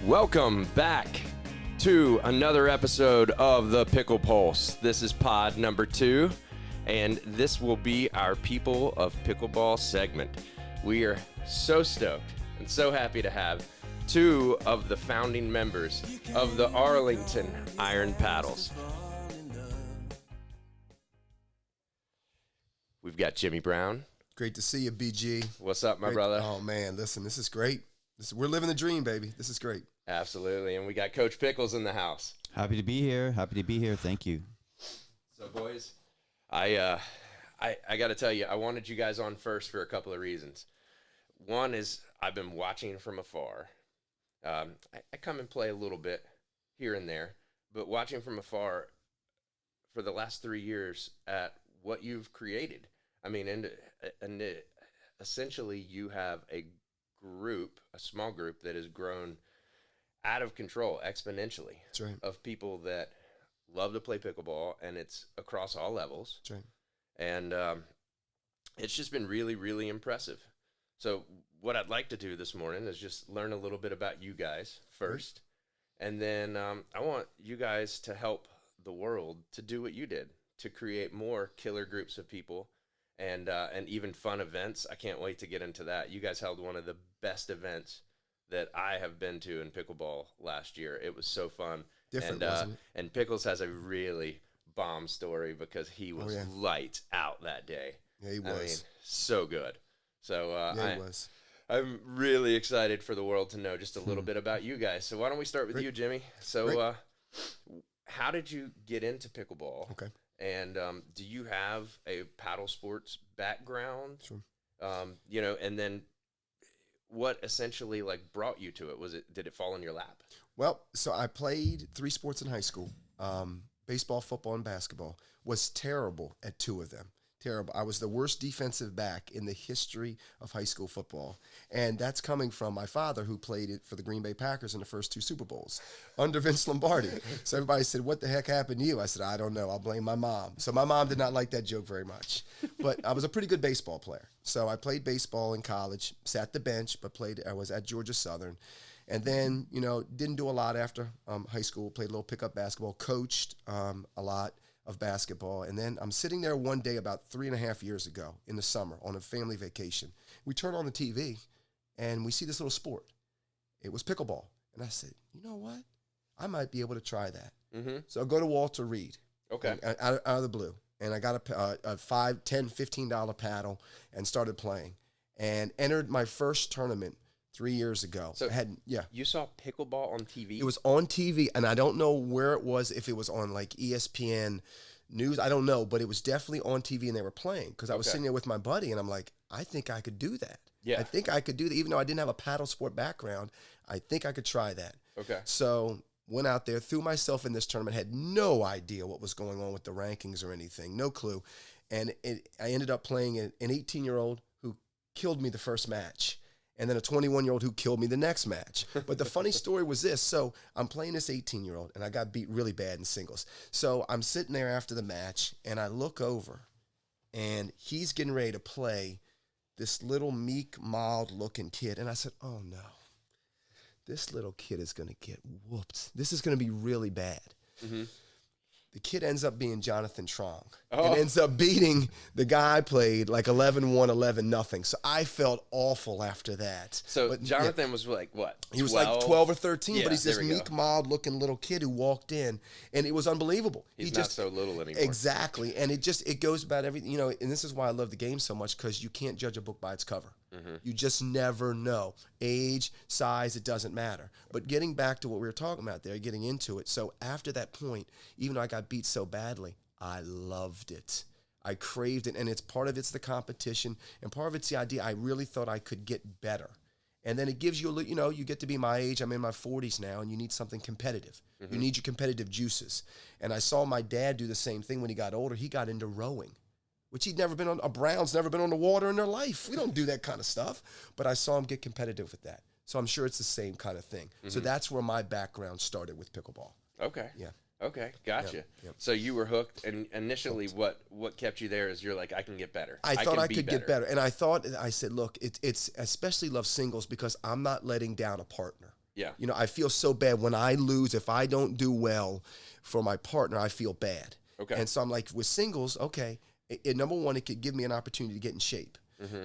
Welcome back to another episode of the Pickle Pulse. This is pod number 2, and this will be our People of Pickleball segment. We are so stoked and so happy to have 2 of the founding members of the Arlington Iron Paddles. We've got Jimmy Brown. Great to see you, BG. What's up, my brother? Oh, man, listen, this is great. We're living the dream, baby. This is great. Absolutely, and we got Coach Pickles in the house. Happy to be here. Thank you. So, boys, I got to tell you, I wanted you guys on first for a couple of reasons. One is I've been watching from afar. I come and play a little bit here and there, but watching from afar for the last 3 years at what you've created. I mean, and essentially you have a small group that has grown out of control exponentially. That's right. Of people that love to play pickleball, and it's across all levels. That's right. And it's just been really, really impressive. So what I'd like to do this morning is just learn a little bit about you guys first, and then I want you guys to help the world to do what you did, to create more killer groups of people and even fun events. I can't wait to get into that. You guys held one of the best events that I have been to in pickleball last year. It was so fun. Different, and, wasn't it? And Pickles has a really bomb story because he was lights out that day. Yeah, he was. I mean, so good. So He was. I'm really excited for the world to know just a little bit about you guys. So why don't we start with you, Jimmy? So how did you get into pickleball? Okay. And do you have a paddle sports background? Sure. And then what essentially brought you to it? Did it fall in your lap? Well, so I played 3 sports in high school, baseball, football, and basketball. Was terrible at 2 of them. Terrible. I was the worst defensive back in the history of high school football. And that's coming from my father, who played it for the Green Bay Packers in the first 2 Super Bowls under Vince Lombardi. So everybody said, "What the heck happened to you?" I said, "I don't know. I'll blame my mom." So my mom did not like that joke very much. But I was a pretty good baseball player. So I played baseball in college, sat the bench, but I was at Georgia Southern. And then, didn't do a lot after high school, played a little pickup basketball, coached a lot of basketball. And then I'm sitting there one day about 3.5 years ago in the summer on a family vacation. We turn on the TV and we see this little sport. It was pickleball. And I said, you know what? I might be able to try that. Mm-hmm. So I go to Walter Reed. Okay. Out of the blue. And I got a $5, $10, $15 paddle and started playing and entered my first tournament 3 years ago. So yeah. You saw pickleball on TV? It was on TV, and I don't know where it was, if it was on ESPN News. I don't know, but it was definitely on TV, and they were playing because I was sitting there with my buddy, and I'm like, I think I could do that. Yeah. I think I could do that. Even though I didn't have a paddle sport background, I think I could try that. Okay. So went out there, threw myself in this tournament, had no idea what was going on with the rankings or anything, no clue. And I ended up playing an 18-year-old who killed me the first match, and then a 21-year-old who killed me the next match. But the funny story was this. So I'm playing this 18-year-old, and I got beat really bad in singles. So I'm sitting there after the match, and I look over, and he's getting ready to play this little meek, mild-looking kid. And I said, oh, no. This little kid is going to get whooped. This is going to be really bad. Mm-hmm. The kid ends up being Jonathan Trong and ends up beating the guy I played 11-1, 11-0. So I felt awful after that. So Jonathan was what? He was 12 or 13, yeah, but he's this meek, mild-looking little kid who walked in, and it was unbelievable. He's not so little anymore. Exactly, and it goes about everything, and this is why I love the game so much, because you can't judge a book by its cover. Mm-hmm. You just never know. Age, size, it doesn't matter. But getting back to what we were talking about there, getting into it, so after that point, even though I got beat so badly, I loved it. I craved it, and it's the competition, and part of it's the idea I really thought I could get better. And then it gives you, you get to be my age. I'm in my 40s now, and you need something competitive. Mm-hmm. You need your competitive juices. And I saw my dad do the same thing when he got older. He got into rowing, which he'd never been on. A Brown's never been on the water in their life. We don't do that kind of stuff. But I saw him get competitive with that. So I'm sure it's the same kind of thing. Mm-hmm. So that's where my background started with pickleball. Okay. Yeah. Okay, gotcha. Yep. So you were hooked, and initially what kept you there is you're like, I can get better. I thought I could get better. And I said, look, it's especially love singles because I'm not letting down a partner. Yeah. You know, I feel so bad when I lose. If I don't do well for my partner, I feel bad. Okay. And so I'm like, with singles, okay, number one, it could give me an opportunity to get in shape.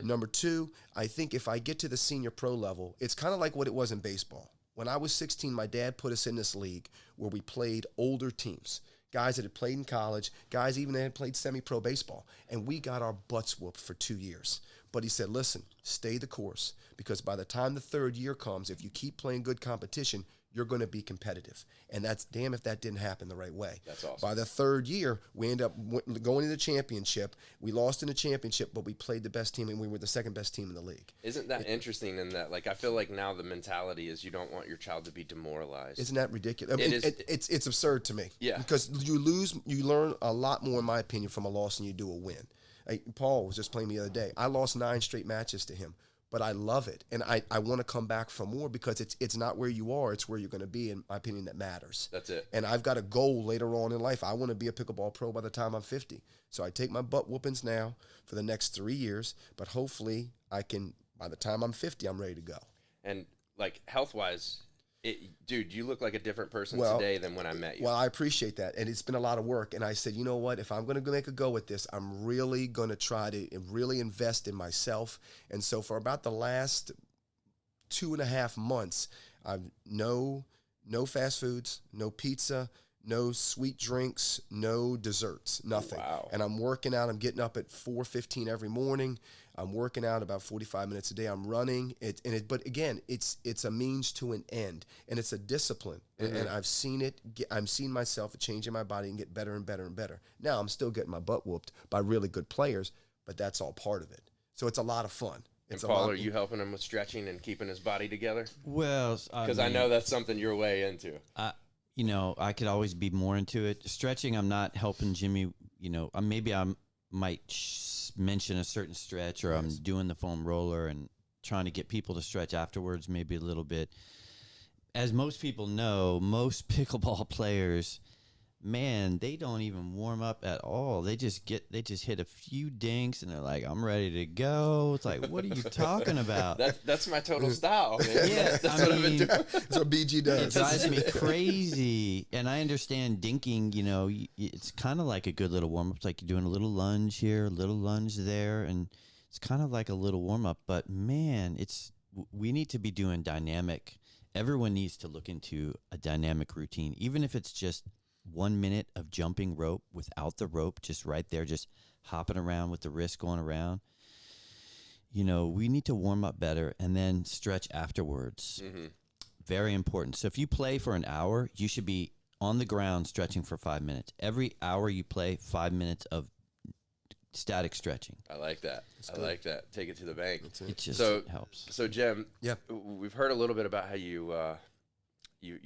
Number two, I think if I get to the senior pro level, it's kind of like what it was in baseball. When I was 16, my dad put us in this league where we played older teams, guys that had played in college, guys even that had played semi-pro baseball, and we got our butts whooped for 2 years. But he said, listen, stay the course, because by the time the third year comes, if you keep playing good competition, you're going to be competitive. And that's damn if that didn't happen the right way. That's awesome. By the third year, we end up going to the championship. We lost in the championship, but we played the best team, and we were the second best team in the league. Isn't that interesting in that, like, I feel like now the mentality is you don't want your child to be demoralized. Isn't that ridiculous? I mean, it's absurd to me. Yeah. Because you learn a lot more, in my opinion, from a loss than you do a win. Paul was just playing the other day. I lost 9 straight matches to him, but I love it. And I want to come back for more, because it's not where you are, it's where you're going to be, in my opinion, that matters. That's it. And I've got a goal later on in life. I want to be a pickleball pro by the time I'm 50. So I take my butt whoopings now for the next 3 years, but hopefully I can, by the time I'm 50, I'm ready to go. And, like, health-wise, dude, you look like a different person today than when I met you. Well, I appreciate that. And it's been a lot of work. And I said, you know what? If I'm going to make a go at this, I'm really going to try to really invest in myself. And so for about the last 2.5 months, I've no fast foods, no pizza, no sweet drinks, no desserts, nothing. Wow. And I'm working out. I'm getting up at 4:15 every morning. I'm working out about 45 minutes a day. I'm running. But again, it's a means to an end, and it's a discipline. And I've seen it. I'm seeing myself changing my body and get better and better and better. Now I'm still getting my butt whooped by really good players, but that's all part of it. So it's a lot of fun. And Paul, are you helping him with stretching and keeping his body together? Well, Because I know that's something you're way into. You know, I could always be more into it. Stretching, I'm not helping Jimmy. You know, maybe I might mention a certain stretch, or I'm doing the foam roller and trying to get people to stretch afterwards, maybe a little bit. As most people know, most pickleball players, man, they don't even warm up at all. They just hit a few dinks and they're like, I'm ready to go. It's like, what are you talking about? That's my total style, man. Yeah, that's what I've been doing. That's what BG does. It drives me crazy. And I understand dinking, you know, it's kind of like a good little warm up. It's like you're doing a little lunge here, a little lunge there, and it's kind of like a little warm up. But man, we need to be doing dynamic. Everyone needs to look into a dynamic routine, even if it's just 1 minute of jumping rope without the rope, just right there, just hopping around with the wrist going around. You know, we need to warm up better and then stretch afterwards. Mm-hmm. Very important. So if you play for an hour, you should be on the ground stretching for 5 minutes. Every hour you play, 5 minutes of static stretching. I like that. I like that. Take it to the bank. It just helps. So Jim, Yep. We've heard a little bit about how you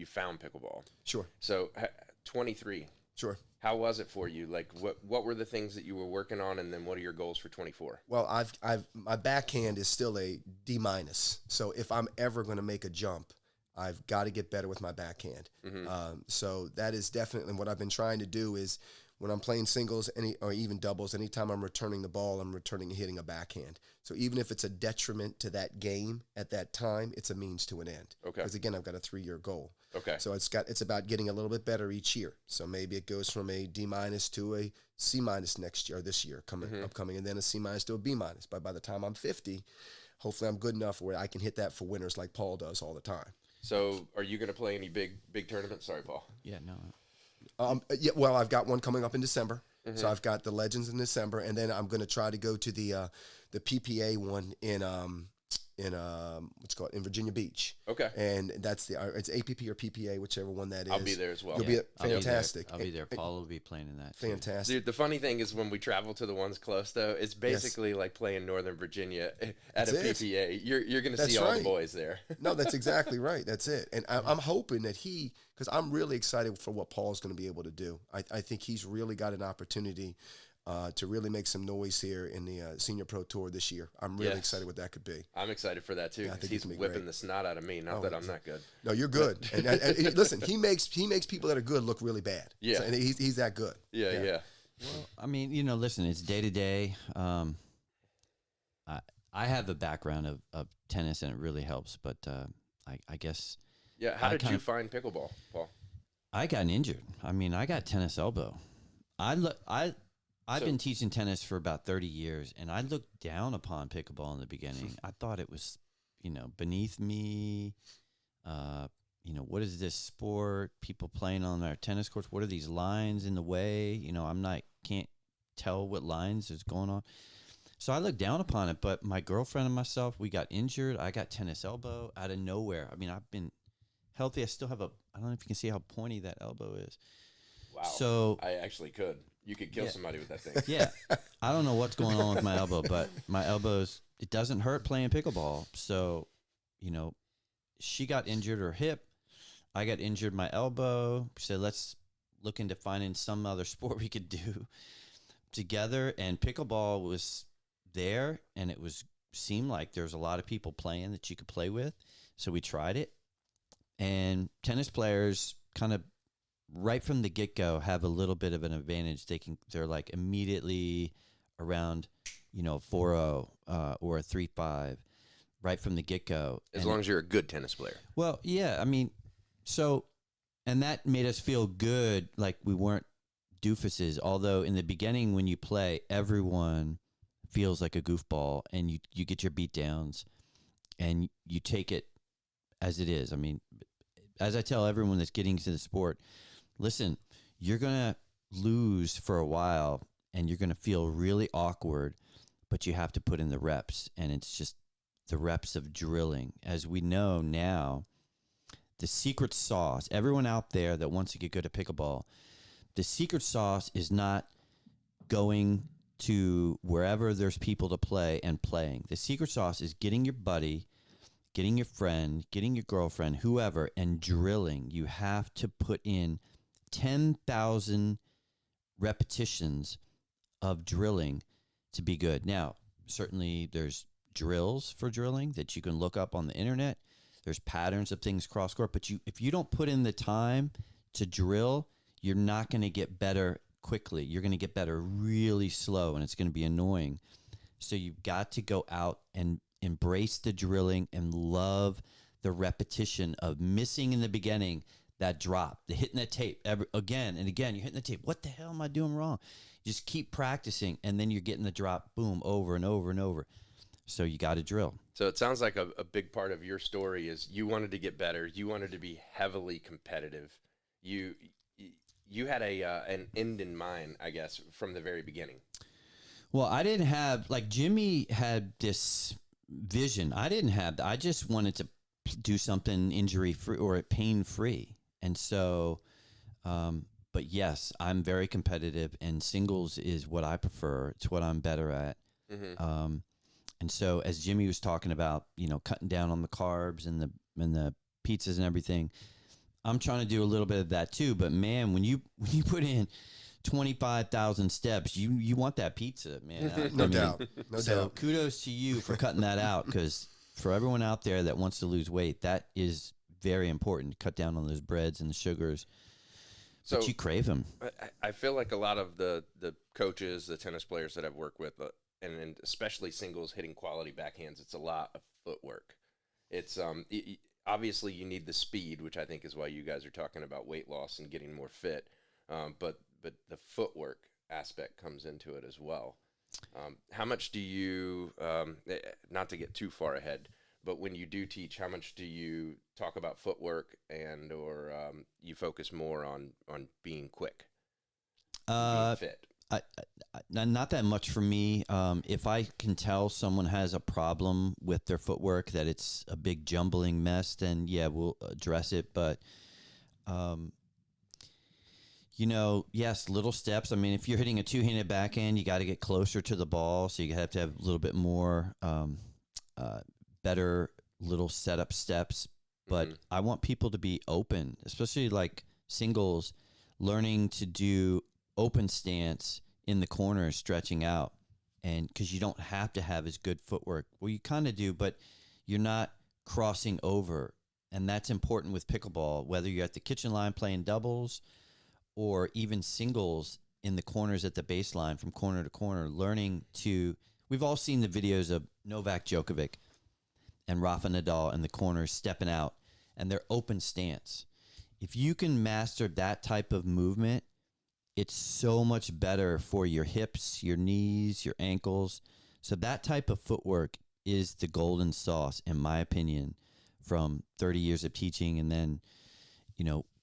found pickleball. Sure. So 23. Sure. How was it for you? Like, what were the things that you were working on, and then what are your goals for 24? Well, my backhand is still a D-. So if I'm ever going to make a jump, I've got to get better with my backhand. Mm-hmm. So that is definitely what I've been trying to do. Is when I'm playing singles or even doubles, anytime I'm returning the ball, I'm returning and hitting a backhand. So even if it's a detriment to that game at that time, it's a means to an end. Okay. Because again, I've got a 3-year goal. Okay. So it's about getting a little bit better each year. So maybe it goes from a D- to a C- next year, or this year upcoming, and then a C- to a B-. But by the time I'm 50, hopefully I'm good enough where I can hit that for winners like Paul does all the time. So are you going to play any big tournaments? Sorry, Paul. Yeah, no. Yeah, well, I've got one coming up in December. Mm-hmm. So I've got the Legends in December, and then I'm going to try to go to the PPA one in what's called in Virginia Beach. Okay. And that's it's APP or PPA, whichever one that is. I'll be there as well. You'll be fantastic. I'll be there. Paul will be playing in that. Fantastic. Dude, the funny thing is when we travel to the ones close, though, it's basically like playing Northern Virginia at a PPA. You're going to see all the boys there. No, that's exactly right. That's it. And I'm hoping that because I'm really excited for what Paul's going to be able to do. I think he's really got an opportunity to really make some noise here in the Senior Pro Tour this year. I'm really excited what that could be. I'm excited for that too. Yeah, I think he's whipping the snot out of me. Not that I'm not good. No, you're good. and listen, he makes people that are good look really bad. Yeah, so, and he's that good. Yeah. Well, I mean, listen, it's day to day. I have a background of tennis, and it really helps. But I guess Yeah. How did you find pickleball, Paul? I got injured. I mean, I got tennis elbow. I've been teaching tennis for about 30 years, and I looked down upon pickleball in the beginning. I thought it was, beneath me. What is this sport? People playing on our tennis courts. What are these lines in the way? Can't tell what lines is going on. So I looked down upon it, but my girlfriend and myself, we got injured. I got tennis elbow out of nowhere. I mean, I've been healthy. I still have I don't know if you can see how pointy that elbow is. Wow. So I actually could. You could kill somebody with that thing. Yeah. I don't know what's going on with my elbow, but my elbows, it doesn't hurt playing pickleball. So, she got injured her hip. I got injured my elbow. We said, let's look into finding some other sport we could do together. And pickleball was there, and seemed like there's a lot of people playing that you could play with. So we tried it. And tennis players kind of right from the get-go have a little bit of an advantage. They're like immediately around, 4-0 or a 3-5 right from the get-go. As long as you're a good tennis player. Well, yeah, I mean, and that made us feel good, like we weren't doofuses. Although in the beginning, when you play, everyone feels like a goofball, and you get your beat downs, and you take it as it is. I mean, as I tell everyone that's getting into the sport, listen, you're going to lose for a while, and you're going to feel really awkward, but you have to put in the reps, and it's just the reps of drilling. As we know now, the secret sauce, everyone out there that wants to get good at pickleball, the secret sauce is not going to wherever there's people to play and playing. The secret sauce is getting your buddy, getting your friend, getting your girlfriend, whoever, and drilling. You have to put in 10,000 repetitions of drilling to be good. Now, certainly there's drills for drilling that you can look up on the internet. There's patterns of things cross court, but if you don't put in the time to drill, you're not going to get better quickly. You're going to get better really slow, and it's going to be annoying. So you've got to go out and embrace the drilling and love the repetition of missing in the beginning, that drop, the hitting that tape again and again. You're hitting the tape. What the hell am I doing wrong? Just keep practicing, and then you're getting the drop, boom, over and over and over. So you got to drill. So it sounds like a big part of your story is you wanted to get better. You wanted to be heavily competitive. You had an end in mind, I guess, from the very beginning. Well, I didn't have, like Jimmy had this vision. I didn't have that. I just wanted to do something injury-free or pain-free. And so, but yes, I'm very competitive, and singles is what I prefer. It's what I'm better at. Mm-hmm. And so, as Jimmy was talking about, cutting down on the carbs and the pizzas and everything, I'm trying to do a little bit of that too. But man, when you put in 25,000 steps, you want that pizza, man. No doubt. So kudos to you for cutting that out, because for everyone out there that wants to lose weight, that is very important. To cut down on those breads and the sugars. But you crave them. I feel like a lot of the coaches, the tennis players that I've worked with, and especially singles hitting quality backhands, it's a lot of footwork. It's obviously you need the speed, which I think is why you guys are talking about weight loss and getting more fit. But the footwork aspect comes into it as well. How much do you, not to get too far ahead, but when you do teach, how much do you talk about footwork or you focus more on being quick, being fit? Not that much for me. If I can tell someone has a problem with their footwork, that it's a big jumbling mess, then yeah, we'll address it. But, yes, little steps. I mean, if you're hitting a two-handed backhand, you got to get closer to the ball. So you have to have a little bit more, better little setup steps. But I want people to be open, especially like singles, learning to do open stance in the corner, stretching out. And because you don't have to have as good footwork. Well, you kind of do, but you're not crossing over. And that's important with pickleball, whether you're at the kitchen line playing doubles or even singles in the corners at the baseline from corner to corner, learning to, we've all seen the videos of Novak Djokovic and Rafa Nadal in the corners stepping out. and their open stance. If you can master that type of movement, it's so much better for your hips, your knees, your ankles. So that type of footwork is the golden sauce, in my opinion, from 30 years of teaching and then,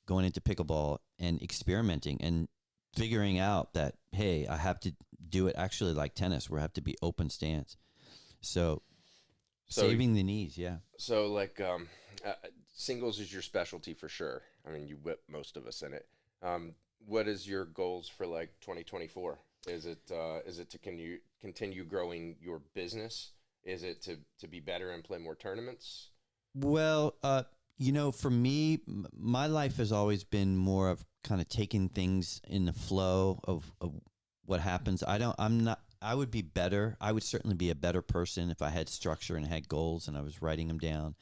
going into pickleball and experimenting and figuring out that, hey, I have to do it actually like tennis, where I have to be open stance. So saving the knees, yeah. So like singles is your specialty for sure. I mean, you whip most of us in it. What is your goals for like 2024? Is it to continue growing your business? Is it to be better and play more tournaments? Well, for me, my life has always been more of kind of taking things in the flow of what happens. I would be better. I would certainly be a better person if I had structure and had goals and I was writing them down.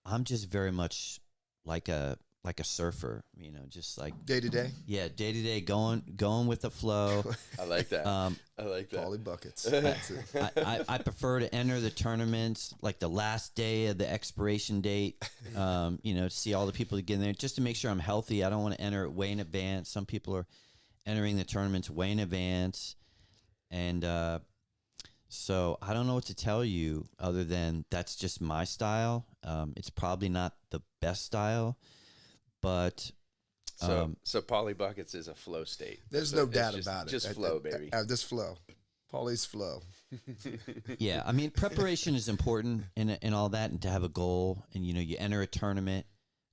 I'm just very much like a surfer, just like Day to day. Yeah, day to day, going with the flow. I like that. I like that. Paulie buckets. That's it. I prefer to enter the tournaments like the last day of the expiration date. To see all the people that get in there, just to make sure I'm healthy. I don't want to enter it way in advance. Some people are entering the tournaments way in advance, and so I don't know what to tell you other than that's just my style. It's probably not the best style, but so Paulie buckets is a flow state. There's no doubt about it. Just flow, baby. Just flow. Paulie's flow. Yeah, I mean, preparation is important and all that, and to have a goal, and you enter a tournament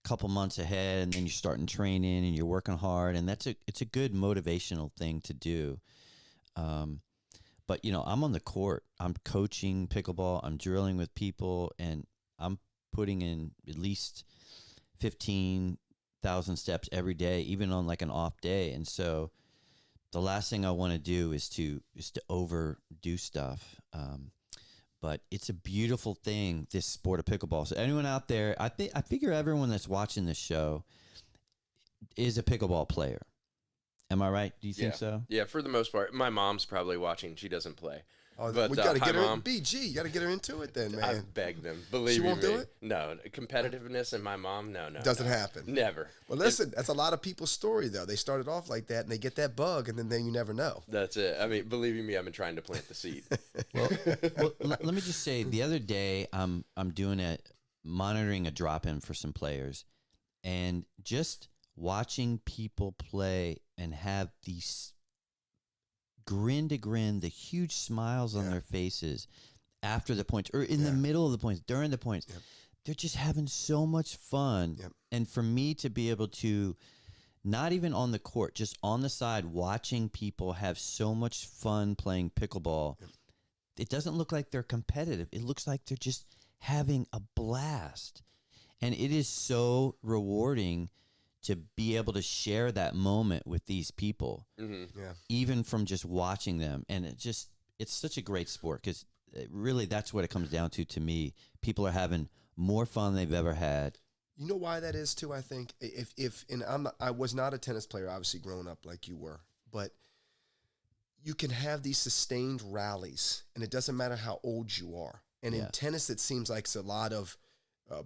a couple months ahead, and then you're starting training and you're working hard, and it's a good motivational thing to do. But I'm on the court. I'm coaching pickleball. I'm drilling with people, and I'm putting in at least 15,000 steps every day, even on like an off day. And so the last thing I want to do is to overdo stuff. But it's a beautiful thing, this sport of pickleball. So anyone out there, I figure everyone that's watching this show is a pickleball player. Am I right? Do you think so? Yeah, for the most part. My mom's probably watching. She doesn't play. Oh, but we got to get her Mom. BG. You got to get her into it then, man. I've begged them. Believe she me. won't do it? No. Competitiveness and my mom, no. Doesn't happen. Never. Well, listen, that's a lot of people's story, though. They started off like that, and they get that bug, and then you never know. That's it. I mean, believe me, I've been trying to plant the seed. well, let me just say, the other day, I'm monitoring a drop-in for some players, and just watching people play and have these grin to grin, the huge smiles on their faces after the points or in the middle of the points, during the points. Yep. They're just having so much fun. Yep. And for me to be able to, not even on the court, just on the side, watching people have so much fun playing pickleball, it doesn't look like they're competitive. It looks like they're just having a blast. And it is so rewarding to be able to share that moment with these people, even from just watching them. And it's such a great sport, because really that's what it comes down to me. People are having more fun than they've ever had. You know why that is too, I think? I was not a tennis player, obviously, growing up like you were, but you can have these sustained rallies, and it doesn't matter how old you are. And in tennis, it seems like it's a lot of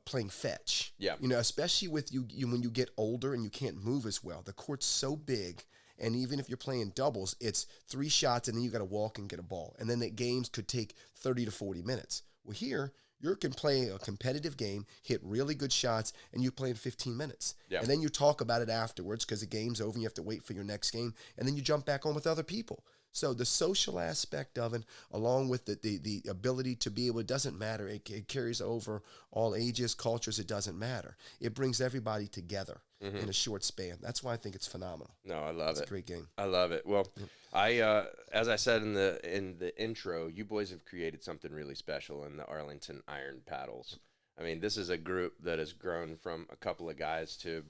playing fetch. Yeah. Especially with you when you get older and you can't move as well. The court's so big, and even if you're playing doubles, it's 3 shots and then you got to walk and get a ball. And then the games could take 30 to 40 minutes. Well, here, you can play a competitive game, hit really good shots, and you play in 15 minutes. Yeah. And then you talk about it afterwards because the game's over and you have to wait for your next game, and then you jump back on with other people. So the social aspect of it, along with the ability to be able, it doesn't matter. It carries over all ages, cultures. It doesn't matter. It brings everybody together in a short span. That's why I think it's phenomenal. No, I love it. It's a great game. I love it. Well, I as I said in the intro, you boys have created something really special in the Arlington Iron Paddles. I mean, this is a group that has grown from a couple of guys to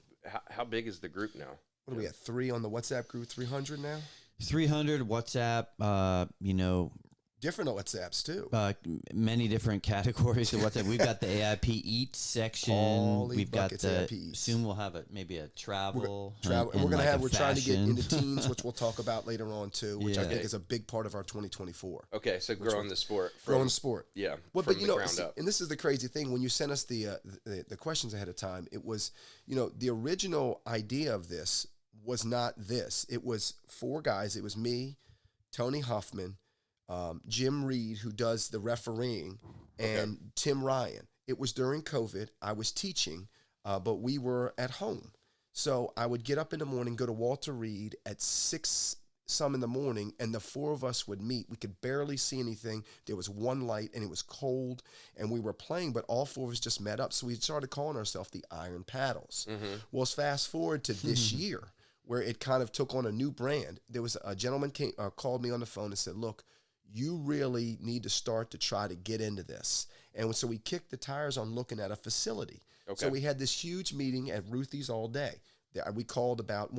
how big is the group now? What are we at? 3 on the WhatsApp group? 300 now? 300 WhatsApp, different WhatsApps too. Many different categories of WhatsApp. We've got the AIP Eats section. All We've got buckets, the AIP Eats. soon we'll have maybe a travel. And we're gonna like have. We're trying to get fashion. into teens, which we'll talk about later on too, which I Yeah. think is a big part of our 2024. Okay, so growing the sport. Growing the sport. Yeah. Well, from but you the know, ground up. and this is the crazy thing. When you sent us the questions ahead of time, it was, you know, the original idea of this was not this. It was 4 guys. It was me, Tony Huffman, Jim Reed, who does the refereeing, and Tim Ryan. It was during COVID. I was teaching, but we were at home. So I would get up in the morning, go to Walter Reed at 6 some in the morning, and the 4 of us would meet. We could barely see anything. There was one light, and it was cold, and we were playing, but all 4 of us just met up. So we started calling ourselves the Iron Paddles. Well, let's fast forward to this year, where it kind of took on a new brand. There was a gentleman called me on the phone and said, look, you really need to start to try to get into this. And so we kicked the tires on looking at a facility. Okay. So we had this huge meeting at Ruthie's all day. We called about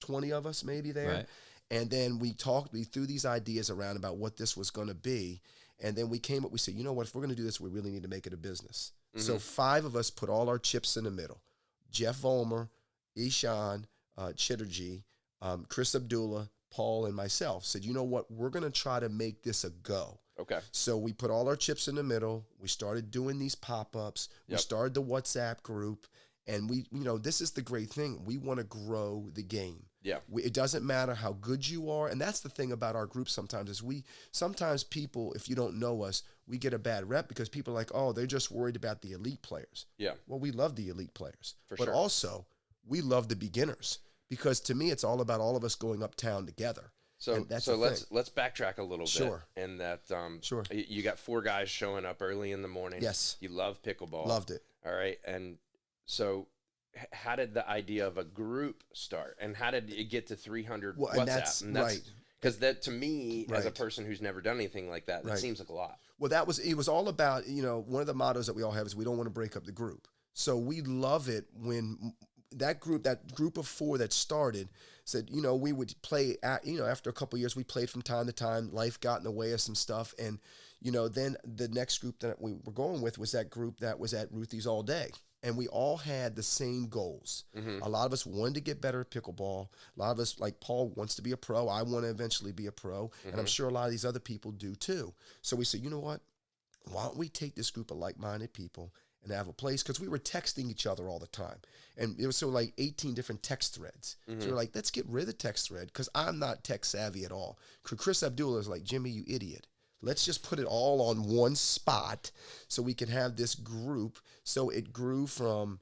20 of us maybe there. Right. And then we threw these ideas around about what this was going to be. And then we said, you know what, if we're going to do this, we really need to make it a business. So 5 of us put all our chips in the middle. Jeff Vollmer, Ishan, Chitterjee, Chris Abdullah, Paul, and myself said, you know what, we're going to try to make this a go. Okay. So we put all our chips in the middle. We started doing these pop-ups. We started the WhatsApp group. And we, you know, this is the great thing. We want to grow the game. Yeah. It doesn't matter how good you are. And that's the thing about our group sometimes is sometimes people, if you don't know us, we get a bad rep because people are like, oh, they're just worried about the elite players. Yeah. Well, we love the elite players. For but sure. also, we love the beginners because to me, it's all about all of us going uptown together. So And that's let's backtrack a little Sure. bit. And that Sure. you got 4 guys showing up early in the morning. Yes. You love pickleball. Loved it. All right. And so how did the idea of a group start? And how did it get to 300 Well, WhatsApp? and that's right. Because that, to me, as a Right. person who's never done anything like that, that Right. seems like a lot. Well, it was all about, you know, one of the mottos that we all have is we don't want to break up the group. So we love it when that group of 4 that started said, you know, we would play after a couple of years, we played from time to time. Life got in the way of some stuff. And, you know, then the next group that we were going with was that group that was at Ruthie's all day. And we all had the same goals. A lot of us wanted to get better at pickleball. A lot of us, like Paul, wants to be a pro. I want to eventually be a pro. And I'm sure a lot of these other people do too. So we said, you know what? Why don't we take this group of like-minded people and have a place? Because we were texting each other all the time. And it was sort of like 18 different text threads. So we're like, let's get rid of the text thread because I'm not tech savvy at all. Chris Abdullah is like, Jimmy, you idiot. Let's just put it all on one spot so we can have this group. So it grew from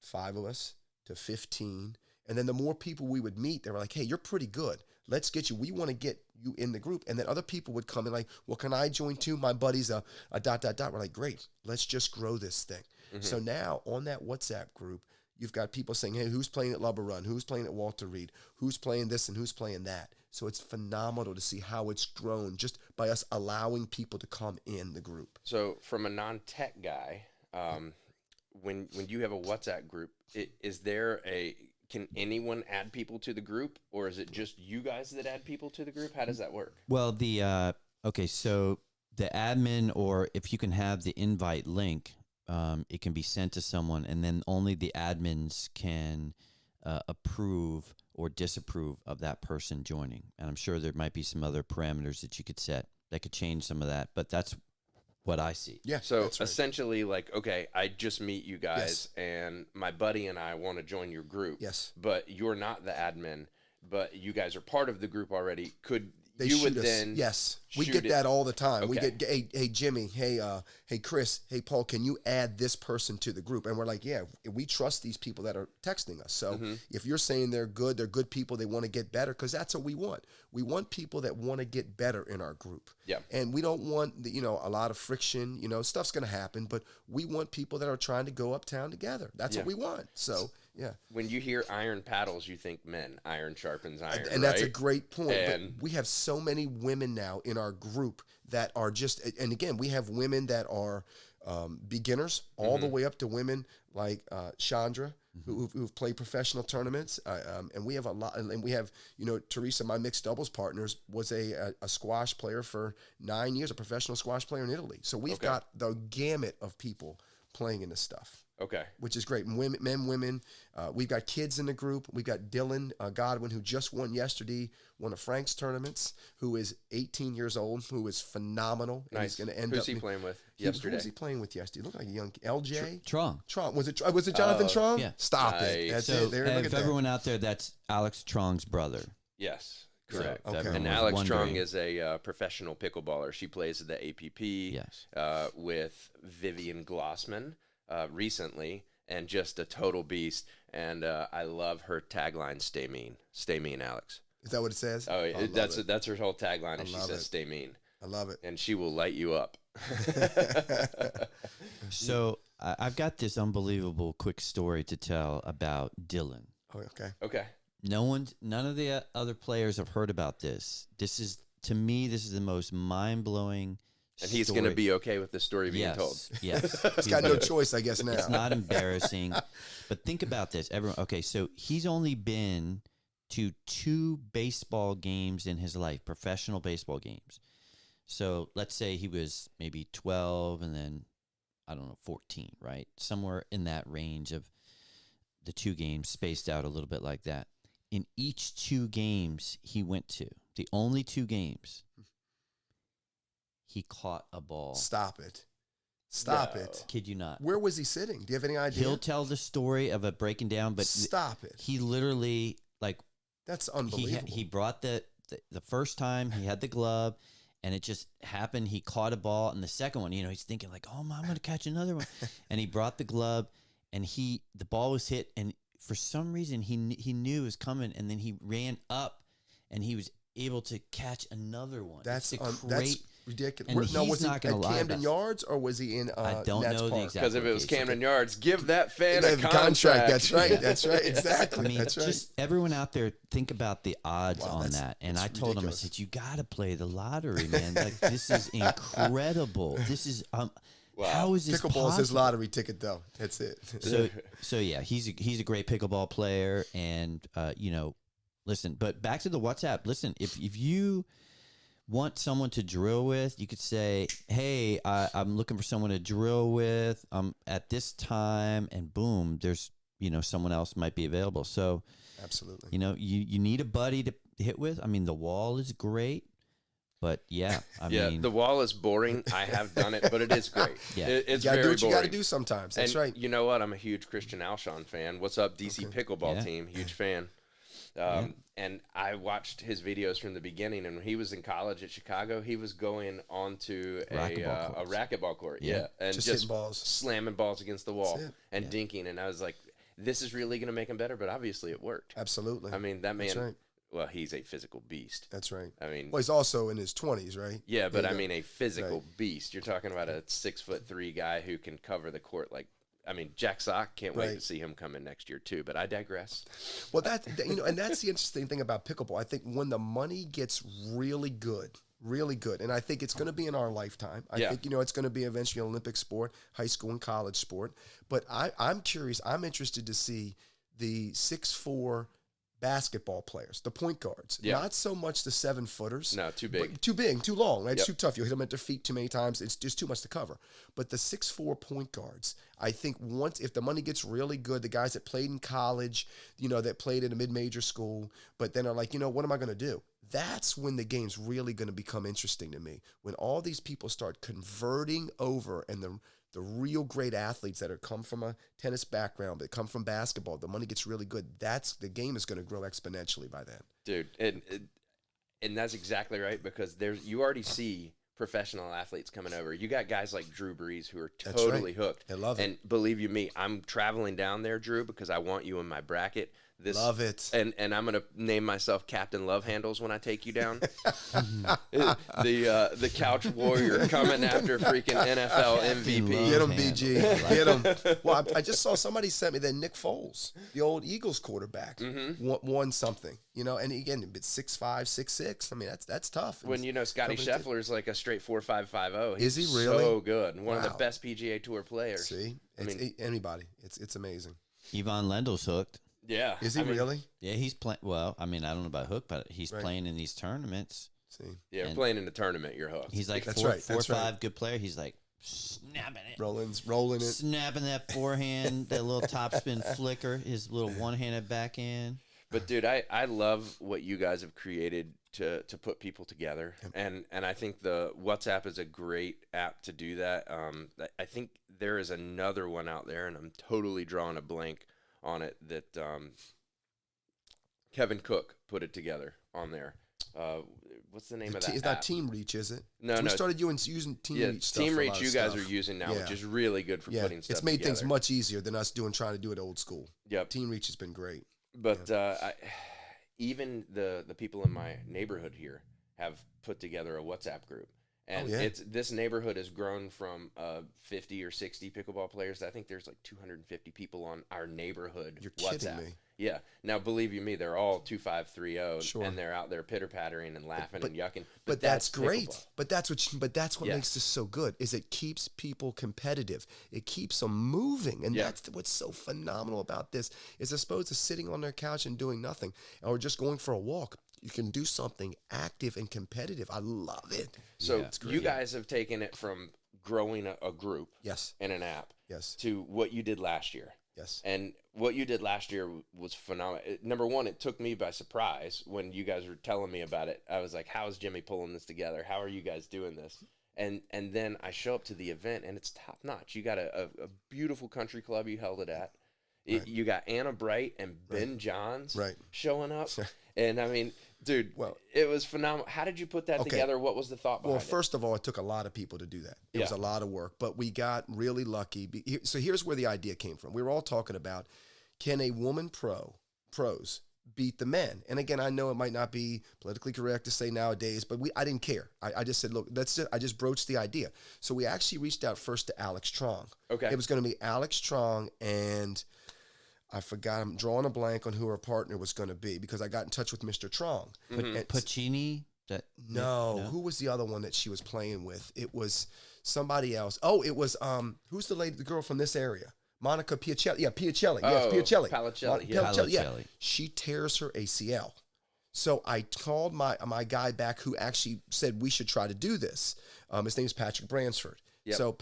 5 of us to 15. And then the more people we would meet, they were like, hey, you're pretty good. Let's get you. We want to get you in the group. And then other people would come and like, well, can I join too? My buddy's a ... We're like, great. Let's just grow this thing. So now on that WhatsApp group, you've got people saying, hey, who's playing at Lubber Run? Who's playing at Walter Reed? Who's playing this and who's playing that? So it's phenomenal to see how it's grown just by us allowing people to come in the group. So from a non-tech guy, when you have a WhatsApp group, can anyone add people to the group, or is it just you guys that add people to the group? How does that work? Well, so the admin, or if you can have the invite link, it can be sent to someone, and then only the admins can approve or disapprove of that person joining. And I'm sure there might be some other parameters that you could set that could change some of that, but that's what I see. Yeah. So that's right. essentially, like, okay, I just meet you guys, and my buddy and I want to join your group. Yes. But you're not the admin, but you guys are part of the group already. Could They you shoot would us. then Yes, we shoot get it- that all the time. We Okay. get, hey Jimmy, hey Chris, hey Paul, can you add this person to the group? And we're like, yeah, we trust these people that are texting us. So if you're saying they're good people, they want to get better, because that's what we want. We want people that want to get better in our group. Yeah. And we don't want a lot of friction. Stuff's going to happen, but we want people that are trying to go uptown together. That's what we want. So. Yeah. When you hear iron paddles, you think men. Iron sharpens iron. And that's a right? great point. And but we have so many women now in our group that are just, and again, we have women that are beginners all the way up to women like Chandra, who've played professional tournaments. And we have a lot, and we have, Teresa, my mixed doubles partners, was a squash player for 9 years, a professional squash player in Italy. So we've got the gamut of people playing in this stuff. Okay. Which is great. Women, men, women. We've got kids in the group. We've got Dylan Godwin, who just won yesterday, one of Frank's tournaments, who is 18 years old, who is phenomenal. And Nice. He's going to end Who's up. he playing with yesterday? Who was he playing with yesterday? He looked like a young LJ. Trong. Trong. Was it Jonathan Trong? Yeah. Stop it. Nice. That's So it. There, look if at that. everyone out there, that's Alex Trong's brother. Yes. So Correct. if Okay. everyone And was Alex wondering- Strong is a professional pickleballer. She plays at the APP Yes. with Vivian Glossman recently, and just a total beast. And I love her tagline, "Stay mean, Alex." Is that what it says? Oh, I love that's it. that's her whole tagline. And she love says, it. "Stay mean," I love it. and she will light you up. So I've got this unbelievable quick story to tell about Dylan. Oh, okay. Okay. None of the other players have heard about this. To me, this is the most mind-blowing. And he's going to be okay with the story being told. Yes. He's got no choice, I guess, now. It's not embarrassing. But think about this. Okay, so he's only been to 2 baseball games in his life, professional baseball games. So let's say he was maybe 12 and then, 14, right? Somewhere in that range of the 2 games, spaced out a little bit like that. In each 2 games he went to, the only 2 games, he caught a ball. Stop it. Stop No. it. Kid you not. Where was he sitting? Do you have any idea? He'll tell the story of it breaking down, but Stop it. he literally, That's unbelievable. he brought the first time he had the glove, and it just happened. He caught a ball, and the second one, he's thinking like, "Oh, I'm gonna catch another one," and he brought the glove, and the ball was hit, and for some reason he knew it was coming, and then he ran up, and he was able to catch another one. That's It's a that's great. ridiculous. and No, he's was he not at gonna lie Camden about- Yards or was he in I don't Nats know the Park? exact Because if it was location. Camden Yards, give that fan a The contract. That's right. That's right. Exactly. I mean, that's right. just everyone out there, think about the odds Wow, on that's- that. And I that's told him, I ridiculous. said, you got to play the lottery, man. Like, this is incredible. This is, how is this Pickleball is his possible? lottery ticket, though. That's it. So yeah, he's a great pickleball player, and listen. But back to the WhatsApp. Listen, if you want someone to drill with, you could say, "Hey, I'm looking for someone to drill with. At this time," and boom, there's someone else might be available. So Absolutely. you need a buddy to hit with. I mean, the wall is great, but yeah, I mean, the wall is boring. I have done it, but it is great. Yeah. It's You got to very do what you got to boring. do sometimes. That's And right. you know what? I'm a huge Christian Alshon fan. What's up, DC Pickleball Yeah. team? Huge fan. And I watched his videos from the beginning. And when he was in college at Chicago, he was going onto a racquetball court. Yeah. And Just just hitting balls. slamming balls against the wall That's it. and dinking. And I was like, this is really going to make him better. But obviously it worked. Absolutely. I mean, that man, That's right. well, he's a physical beast. That's right. I mean, Well, he's also in his 20s, right? yeah, but There I you go. mean, a physical beast. You're talking about a 6'3" guy who can cover the court like. I mean, Jack Sock, can't wait to Right. see him come in next year too. But I digress. Well, and that's the interesting thing about pickleball. I think when the money gets really good, and I think it's going to be in our lifetime. I Yeah. think it's going to be eventually an Olympic sport, high school and college sport. But I'm curious. I'm interested to see the 6'4" basketball players, the point guards. Yeah. Not so much the 7-footers. No, too big. Too big, too long. Right? It's Yep. too tough. You'll hit them at their feet too many times. It's just too much to cover. But the 6'4" point guards, I think if the money gets really good, the guys that played in college, that played in a mid-major school, but then are like, what am I going to do? That's when the game's really going to become interesting to me. When all these people start converting over and the real great athletes that come from a tennis background, that come from basketball, the money gets really good. The game is going to grow exponentially by then. Dude, and that's exactly right, because you already see professional athletes coming over. You got guys like Drew Brees who are totally hooked. I love it. And believe you me, I'm traveling down there, Drew, because I want you in my bracket. this. Love it. And I'm gonna name myself Captain Love Handles when I take you down. The couch warrior coming after freaking NFL MVP. Get him, BG. Get him. Well, I just saw somebody sent me that Nick Foles, the old Eagles quarterback, won something. You know, and again, it's 6'5", 6'6". I mean, that's tough. When you know Scotty Scheffler's like a straight 4.550. He's Is he really so good? One of the best PGA Tour players. See, anybody. It's amazing. Yvonne Lendl's hooked. Yeah. Is he really? Yeah, he's playing. Well, I mean, I don't know about hooked, but he's playing in these tournaments. See. Yeah, playing in the tournament, you're hooked. He's like That's 4 right. or 5 good player. He's like snapping it. Rolling it. Snapping that forehand, that little topspin flicker, his little one-handed backhand. But dude, I love what you guys have created to put people together, and I think the WhatsApp is a great app to do that. I think there is another one out there, and I'm totally drawing a blank on it, that Kevin Cook put it together on there. What's the name of that? It's not Team Reach, is it? No, we started using Team Reach stuff. Team for a Reach lot of you guys stuff. are using now, which is really good for putting stuff It's made together. things much easier than us trying to do it old school. Yep. Team Reach has been great. But even the people in my neighborhood here have put together a WhatsApp group. And this neighborhood has grown from 50 or 60 pickleball players. I think there's like 250 people on our neighborhood You're WhatsApp. kidding me. Yeah. Now, believe you me, they're all 2530, Sure. and they're out there pitter-pattering and laughing and yucking. But that's great. pickleball. But that's what makes this so good. Is it keeps people competitive. It keeps them moving, and that's what's so phenomenal about this. Is as opposed to sitting on their couch and doing nothing, or just going for a walk. You can do something active and competitive. I love it. So you guys have taken it from growing a group, and an app, to what you did last year. Yes. And what you did last year was phenomenal. Number one, it took me by surprise when you guys were telling me about it. I was like, how is Jimmy pulling this together? How are you guys doing this? And then I show up to the event, and it's top notch. You got a beautiful country club you held it at. You got Anna Bright and Ben Johns showing up. And I mean, dude, it was phenomenal. How did you put that together? What was the thought behind it? Well, first of all, it took a lot of people to do that. It was a lot of work, but we got really lucky. So here's where the idea came from. We were all talking about, can a woman pros beat the men? And again, I know it might not be politically correct to say nowadays, but I didn't care. I just said, look, I just broached the idea. So we actually reached out first to Alex Trong. Okay. It was going to be Alex Trong, and I forgot, I'm drawing a blank on who her partner was going to be, because I got in touch with Mr. Trong. Puccini? Who was the other one that she was playing with? It was somebody else. Oh, it was, who's the girl from this area? Monica Piacelli. Yeah, Piacelli. Yes, Piacelli. Palicelli, yeah. She tears her ACL. So I called my guy back, who actually said we should try to do this. His name is Patrick Bransford. Yep. So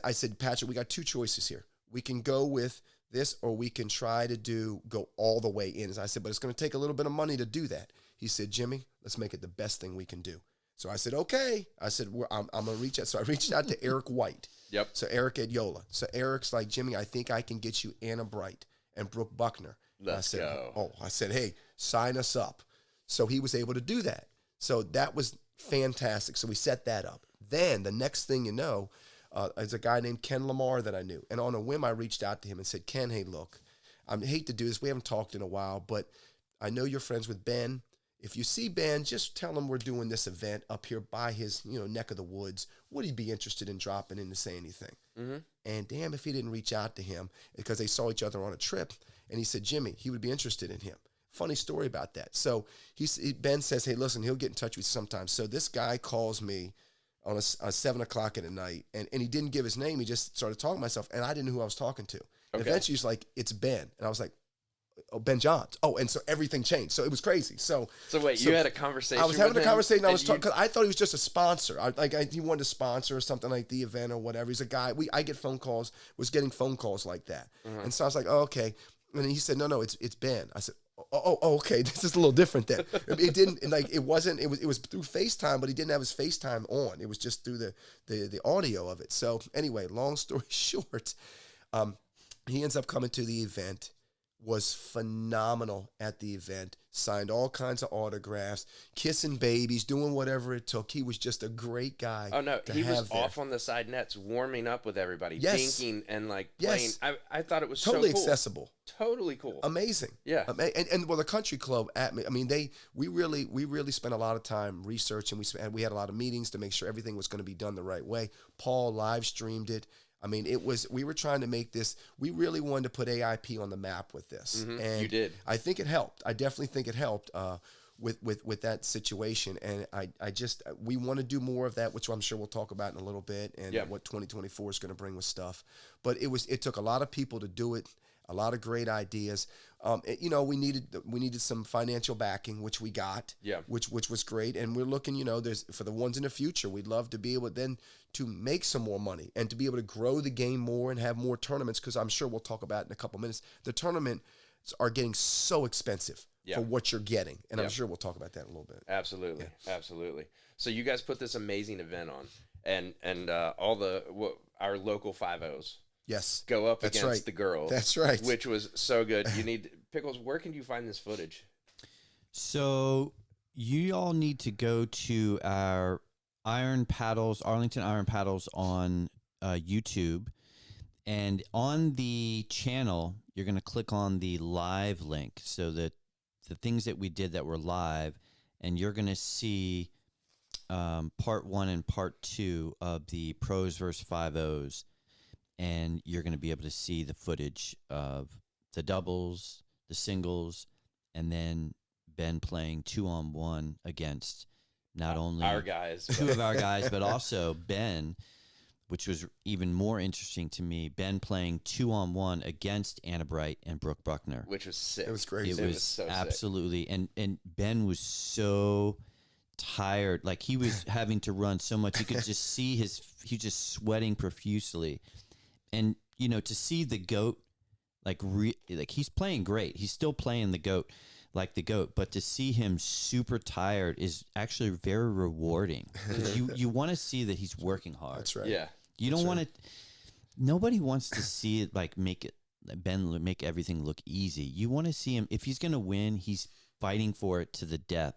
I said, Patrick, we got two choices here. We can go with this, or we can try to go all the way in. As I said, but it's going to take a little bit of money to do that. He said, Jimmy, let's make it the best thing we can do. So I said, okay. I said, I'm going to reach out. So I reached out to Eric White. Yep. So Eric at Yola. So Eric's like, Jimmy, I think I can get you Anna Bright and Brooke Buckner. Let's go. I said, hey, sign us up. So he was able to do that. So that was fantastic. So we set that up. Then the next thing you know, is a guy named Ken Lamar that I knew. And on a whim, I reached out to him and said, Ken, hey, look, I hate to do this. We haven't talked in a while, but I know you're friends with Ben. If you see Ben, just tell him we're doing this event up here by his neck of the woods. Would he be interested in dropping in to say anything? Mm-hmm. And damn if he didn't reach out to him, because they saw each other on a trip. And he said, Jimmy, he would be interested in him. Funny story about that. So Ben says, hey, listen, he'll get in touch with you sometime. So this guy calls me on a 7 o'clock at night, and he didn't give his name. He just started talking to myself, and I didn't know who I was talking to. And eventually he's like, it's Ben. And I was like, oh, Ben Johns. Oh, and so everything changed. So it was crazy. So wait, you had a conversation I was having with a him, conversation. I was talking, because I thought he was just a sponsor. He wanted to sponsor or something like the event or whatever. He's a guy. I get phone calls, was getting phone calls like that. And so I was like, oh, okay. And he said, no, it's Ben. I said, oh, okay. This is a little different then. It was through FaceTime, but he didn't have his FaceTime on. It was just through the audio of it. So anyway, long story short, he ends up coming to the event. was phenomenal at the event, signed all kinds of autographs, kissing babies, doing whatever it took. He was just a great guy. Oh no, he was there. off on the side nets, warming up with everybody, Yes. dinking and like playing. Yes. I thought it was Totally so cool. accessible. Totally cool. Amazing. Yeah. And well, the country club we really spent a lot of time researching. We had a lot of meetings to make sure everything was going to be done the right way. Paul live streamed it. I mean, we were trying to make this, we really wanted to put AIP on the map with this. Mm-hmm. And You did. I think it helped. I definitely think it helped with that situation. And we want to do more of that, which I'm sure we'll talk about in a little bit, and what 2024 is going to bring with stuff. But it took a lot of people to do it. A lot of great ideas. We needed some financial backing, which we got. Yeah. Which was great, and we're looking. There's for the ones in the future. We'd love to be able then to make some more money and to be able to grow the game more and have more tournaments. Because I'm sure we'll talk about in a couple minutes. The tournaments are getting so expensive for what you're getting, and I'm sure we'll talk about that in a little bit. Absolutely, absolutely. So you guys put this amazing event on, and all our local 5-0s. Yes. Go up That's against right. the girls. That's right. Which was so good. You need Pickles. Where can you find this footage? So you all need to go to our Arlington Iron Paddles on YouTube, and on the channel you're going to click on the live link. So that the things that we did that were live, and you're going to see part 1 and part 2 of the pros versus 5-0s. And you're going to be able to see the footage of the doubles, the singles, and then Ben playing 2-on-1 against not only our guys, two of our guys, but also Ben, which was even more interesting to me. Ben playing 2-on-1 against Anna Bright and Brooke Buckner, which was sick. It was crazy. It was so absolutely, sick. And Ben was so tired, like he was having to run so much. You could just see he just sweating profusely. And, to see the GOAT, like he's playing great. He's still playing the GOAT like the GOAT. But to see him super tired is actually very rewarding. Because you want to see that he's working hard. That's right. Yeah. You don't want to – nobody wants to see it Ben make everything look easy. You want to see him – if he's going to win, he's fighting for it to the death.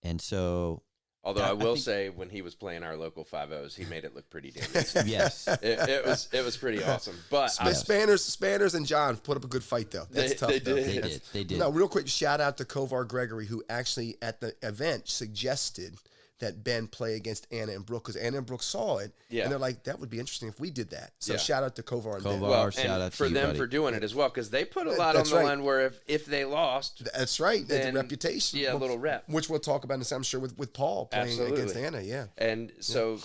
And so – although I will say, when he was playing our local 5-0s, he made it look pretty damn good. Yes. It was pretty awesome. But Spanners and John put up a good fight, though. That's tough. They though. did. They did. Now, real quick, shout out to Kovar Gregory, who actually at the event suggested that Ben play against Anna and Brooke, because Anna and Brooke saw it, and they're like, that would be interesting if we did that. So shout out to Kovar and Ben. Kovar, shout out to for you, them buddy. for doing it as well, because they put a lot on That's the right. line where if they lost, That's right. then, The reputation. a little rep. Which we'll talk about in a second, I'm sure, with Paul playing Absolutely. against Anna, yeah. And so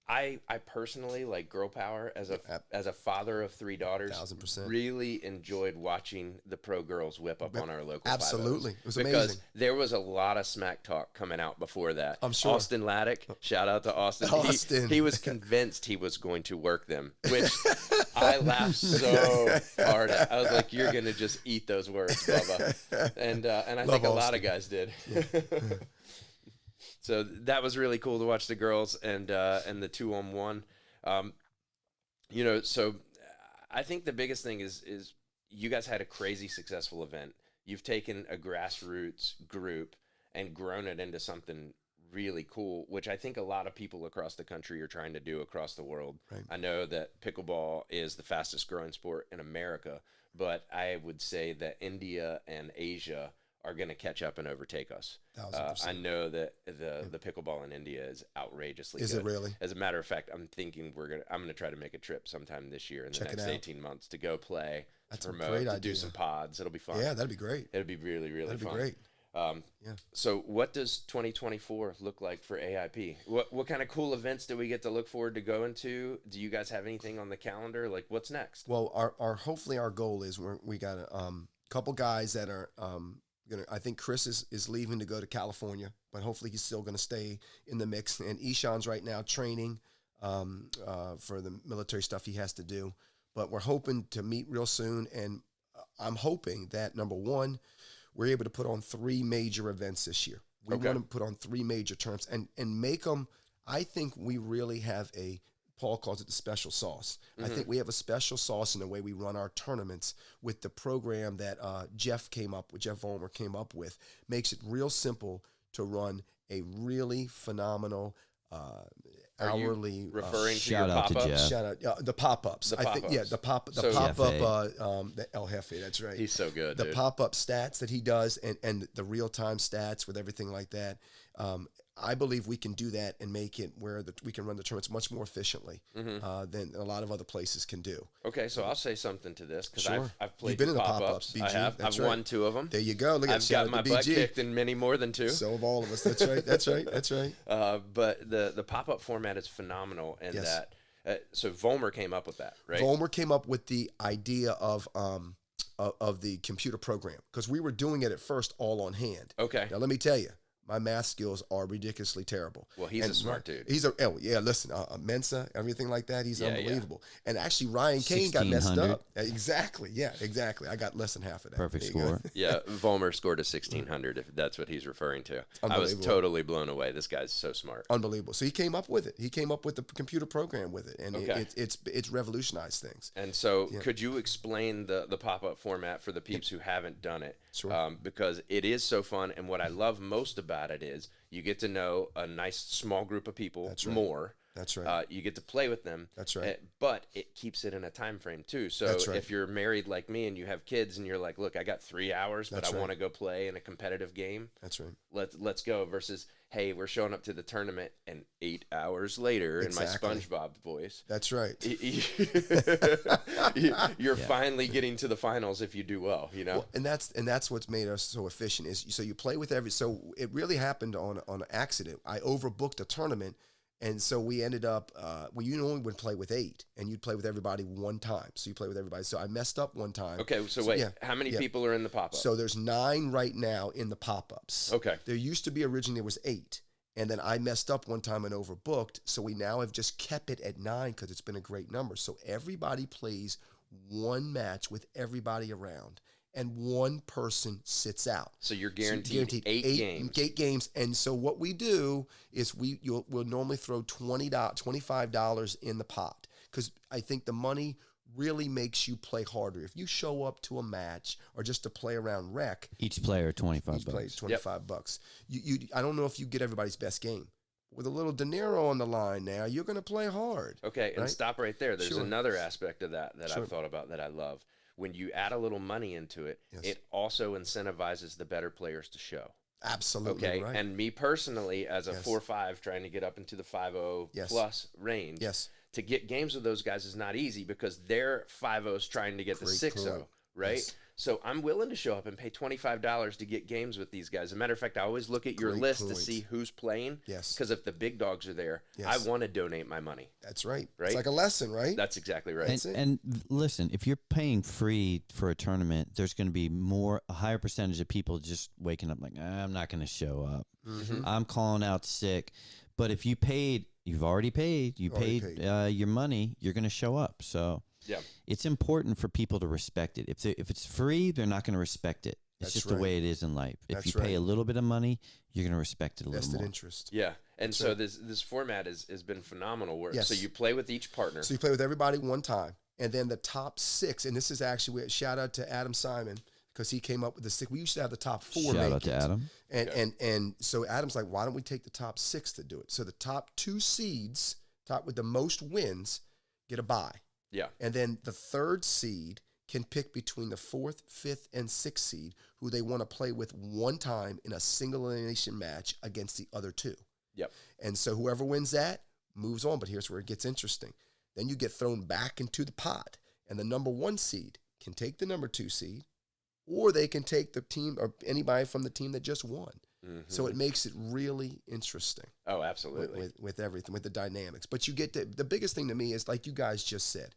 I personally, like girl power, as a father of 3 daughters, 1000%. really enjoyed watching the pro girls whip up on our local 5-0s. Absolutely. It was because amazing. there was a lot of smack talk coming out before that. I'm sure. Austin Laddick, shout out to Austin. Austin. He was convinced he was going to work them, which I laughed so hard at. I was like, you're going to just eat those words, Bubba. And I think a lot of guys did. So that was really cool to watch the girls and the 2-on-1. So I think the biggest thing is you guys had a crazy successful event. You've taken a grassroots group and grown it into something really cool, which I think a lot of people across the country are trying to do across the world. Right. I know that pickleball is the fastest growing sport in America, but I would say that India and Asia are going to catch up and overtake us. 1000%. I know that the pickleball in India is outrageously good. Is it really? As a matter of fact, I'm thinking I'm going to try to make a trip sometime this year in the Check it next out. 18 months to go play, That's to a promote, great to idea. do some pods. It'll be fun. Yeah, that'd be great. It'll be really, really That'd be fun. great. So what does 2024 look like for AIP? What kind of cool events do we get to look forward to going to? Do you guys have anything on the calendar? Like, what's next? Well, hopefully our goal is we got a couple guys that are I think Chris is leaving to go to California, but hopefully he's still going to stay in the mix. And Ishan's right now training for the military stuff he has to do. But we're hoping to meet real soon, and I'm hoping that, number one, we're able to put on 3 major events this year. We want to put on 3 major terms and make them. I think we really have a Paul calls it the special sauce. I think we have a special sauce in the way we run our tournaments with the program that Jeff Vollmer came up with. Makes it real simple to run a really phenomenal hourly referring to shout your out to pop-ups? Jeff. shout out the pop-ups. The I think pop-ups. the pop-up the El Jefe, that's right. He's so good, The dude. pop-up stats that he does and the real-time stats with everything like that. I believe we can do that and make it where we can run the tournaments much more efficiently than a lot of other places can do. Okay, so I'll say something to this because Sure. I've played You've been in the pop-ups. BG. I have. That's I've right. won 2 of them. There you go. Look at I've shout got my out to butt BG. kicked in many more than 2. So have all of us. That's right. That's right. That's right. But the pop-up format is phenomenal in Yes. that. So Vollmer came up with that, right? Vollmer came up with the idea of the computer program because we were doing it at first all on hand. Okay. Now let me tell you, my math skills are ridiculously terrible. Well, he's a smart dude. Listen, Mensa, everything like that. He's Yeah, unbelievable. And actually, Ryan Kane got messed 1600. up. Exactly. Yeah, exactly. I got less than half of that. Perfect There you go. score. Yeah, Vollmer scored a 1600, if that's what he's referring to. I was Unbelievable. totally blown away. This guy's so smart. Unbelievable. So he came up with it. He came up with the computer program with it, and Okay. it's revolutionized things. And so could you explain the pop-up format for the peeps who haven't done it? Sure. Because it is so fun, and what I love most about it is you get to know a nice small group of people That's right. more. That's right. You get to play with them. That's right. But it keeps it in a time frame too. So That's right. if you're married like me and you have kids and you're like, look, I got 3 hours, but That's I right. want to go play in a competitive game. That's right. Let's go. Versus, hey, we're showing up to the tournament and 8 hours later Exactly. in my SpongeBob voice. That's right. You're finally getting to the finals if you do well, you know? Well, and that's what's made us so efficient is so you play with so it really happened on an accident. I overbooked a tournament, and so we ended up you only would play with 8, and you'd play with everybody one time. So you play with everybody. So I messed up one time. Okay, so wait, yeah, how many yeah. people are in the pop-up? So there's 9 right now in the pop-ups. Okay. There used to be originally there was 8. And then I messed up one time and overbooked. So we now have just kept it at 9 because it's been a great number. So everybody plays one match with everybody around, and one person sits out. So you're guaranteed 8 games. 8 games. And so what we do is we'll normally throw $25 in the pot because I think the money really makes you play harder. If you show up to a match or just to play around rec, Each player $25. each plays $25. I don't know if you get everybody's best game. With a little De Niro on the line now, you're going to play hard. Okay, and right? stop right there. There's Sure. another aspect of that Sure. I've thought about that I love. When you add a little money into it, Yes. it also incentivizes the better players to show. Absolutely Okay, right. and me personally, as a Yes. 4-5 trying to get up into the 5-0 Yes. plus range, Yes. to get games with those guys is not easy because they're 5-0s trying to get the Great 6-0, point. right? Yes. So I'm willing to show up and pay $25 to get games with these guys. As a matter of fact, I always look at your Great list to point. see who's playing. Yes. Because if the big dogs are there, Yes. I want to donate my money. That's right. Right? It's like a lesson, right? That's exactly right. And, That's it. and listen, if you're paying free for a tournament, there's going to be a higher percentage of people just waking up like, I'm not going to show up. Mm-hmm. I'm calling out sick. But if you've already paid, Already paid. your money, you're going to show up. So Yeah. it's important for people to respect it. If it's free, they're not going to respect it. It's That's just right. the way it is in life. If That's you pay right. a little bit of money, you're going to respect it a little Vested more. interest. Yeah. And That's so right. this format has been phenomenal. Yes. So you play with each partner. So you play with everybody one time, and then the top 6, and this is actually shout out to Adam Simon because he came up with the 6. We used to have the top 4. Shout make out to it. Adam. And so Adam's like, why don't we take the top 6 to do it? So the top 2 seeds, top with the most wins, get a bye. Yeah. And then the 3rd seed can pick between the 4th, 5th, and 6th seed who they want to play with one time in a single elimination match against the other 2. Yep. And so whoever wins that moves on. But here's where it gets interesting. Then you get thrown back into the pot, and the number 1 seed can take the number 2 seed, or they can take the team or anybody from the team that just won. Mm-hmm. So it makes it really interesting Oh, absolutely. with everything, with the dynamics. But you get the biggest thing to me is, like you guys just said,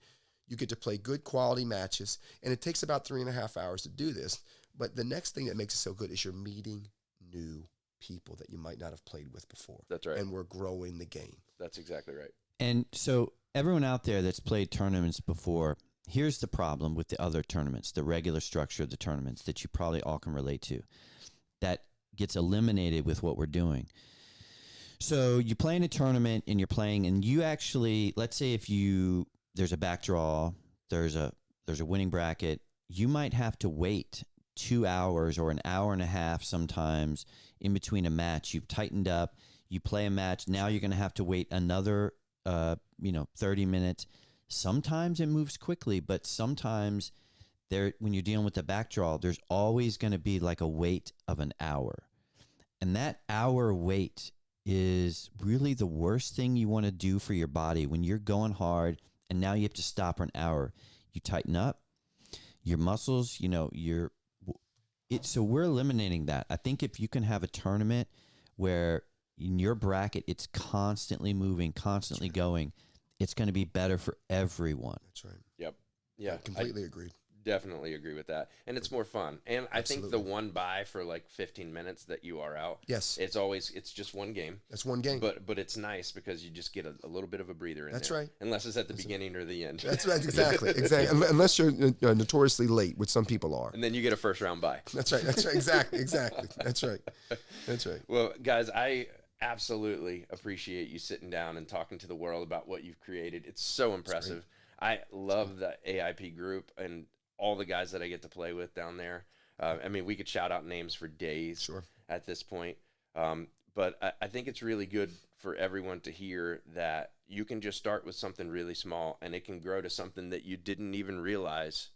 you get to play good quality matches, and it takes about 3.5 hours to do this. But the next thing that makes it so good is you're meeting new people that you might not have played with before. That's right. And we're growing the game. That's exactly right. And so everyone out there that's played tournaments before, here's the problem with the other tournaments, the regular structure of the tournaments that you probably all can relate to. That gets eliminated with what we're doing. So you play in a tournament and you're playing, and you actually, let's say if there's a back draw, there's a winning bracket, you might have to wait 2 hours or an hour and a half sometimes in between a match. You've tightened up, you play a match, now you're going to have to wait another 30 minutes. Sometimes it moves quickly, but sometimes when you're dealing with the back draw, there's always going to be like a wait of an hour. And that hour wait is really the worst thing you want to do for your body when you're going hard and now you have to stop for an hour. You tighten up your muscles, so we're eliminating that. I think if you can have a tournament where in your bracket it's constantly moving, constantly going, it's going to be better for everyone. That's right. Yep. Yeah. I completely agreed. Definitely agree with that. And it's more fun. And I think the one bye for like 15 minutes that you are out. Yes. It's just one game. That's one game. But it's nice because you just get a little bit of a breather in That's there. right. Unless it's at the beginning or the end. That's right. Exactly. Unless you're notoriously late, which some people are. And then you get a first round bye. That's right. Exactly. That's right. Well, guys, I absolutely appreciate you sitting down and talking to the world about what you've created. It's so impressive. I love the AIP group and all the guys that I get to play with down there. We could shout out names for days at this point. But I think it's really good for everyone to hear that you can just start with something really small and it can grow to something that you didn't even realize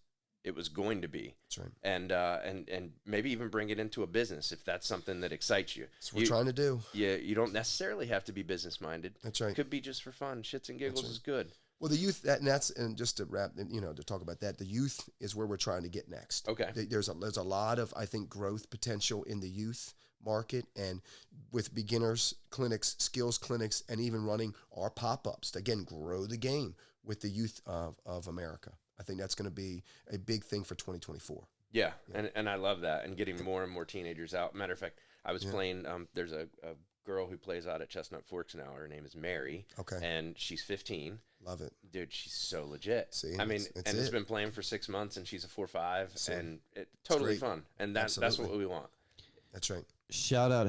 it was going to be. That's right. And maybe even bring it into a business if that's something that excites you. That's what we're trying to do. Yeah, you don't necessarily have to be business minded. That's right. It could be just for fun. Shits and giggles is good. Well, the youth, and just to wrap, to talk about that, the youth is where we're trying to get next. Okay. There's a lot of, I think, growth potential in the youth market, and with beginners clinics, skills clinics, and even running our pop-ups to, again, grow the game with the youth of America. I think that's going to be a big thing for 2024. Yeah. And I love that, and getting more and more teenagers out. Matter of fact, I was playing, there's a girl who plays out at Chestnut Forks now. Her name is Mary. Okay. And she's 15. Love it. Dude, she's so legit. See, it's been playing for 6 months, and she's a 4.5, and it totally fun. And that's what we want. That's right. Shout out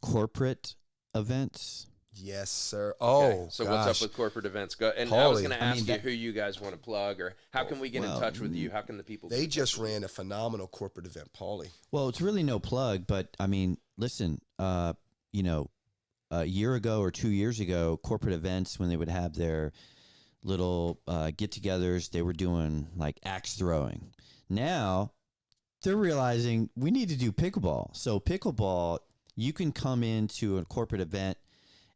#corporate events. Yes, sir. Okay. So what's up with corporate events? Go. And I was going to ask you who you guys want to plug, or how can we get in touch with you? How can the people? They just ran a phenomenal corporate event, Paulie. Well, it's really no plug, but listen, a year ago or 2 years ago, corporate events, when they would have their little get-togethers, they were doing like axe throwing. Now they're realizing we need to do pickleball. So pickleball, you can come into a corporate event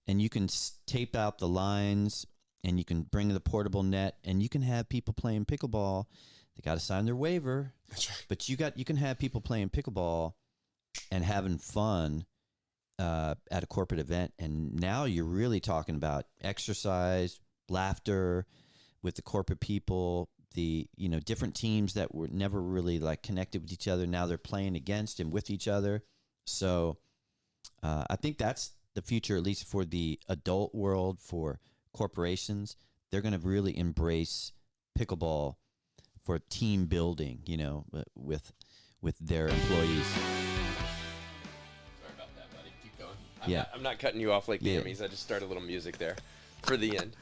and you can tape out the lines and you can bring the portable net and you can have people playing pickleball. They got to sign their waiver. That's right. But you can have people playing pickleball and having fun at a corporate event. And now you're really talking about exercise, laughter with the corporate people, the different teams that were never really like connected with each other. Now they're playing against and with each other. So I think that's the future, at least for the adult world, for corporations. They're going to really embrace pickleball for team building, with their employees. Sorry about that, buddy. Keep going. I'm not cutting you off like the Emmys. I just started a little music there for the end.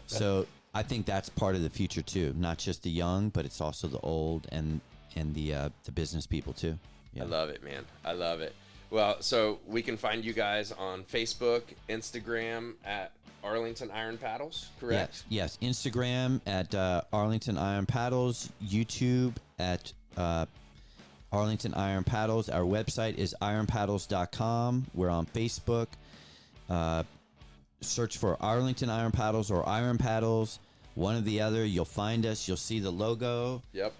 So I think that's part of the future too. Not just the young, but it's also the old and the business people too. Yeah. I love it, man. I love it. Well, so we can find you guys on Facebook, Instagram at Arlington Iron Paddles, correct? Yes. Instagram at Arlington Iron Paddles, YouTube at Arlington Iron Paddles. Our website is ironpaddles.com. We're on Facebook. Search for Arlington Iron Paddles or Iron Paddles, one or the other. You'll find us. You'll see the logo. Yep.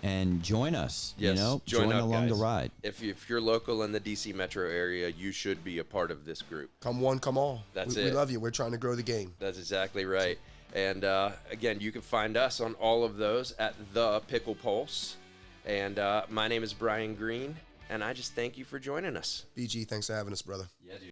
And join us. Yes, join up, along guys. the ride. If you're local in the DC metro area, you should be a part of this group. Come one, come all. That's it. We love you. We're trying to grow the game. That's exactly right. And again, you can find us on all of those at The Pickle Pulse. And my name is Brian Green, and I just thank you for joining us. BG, thanks for having us, brother. Yeah, dude.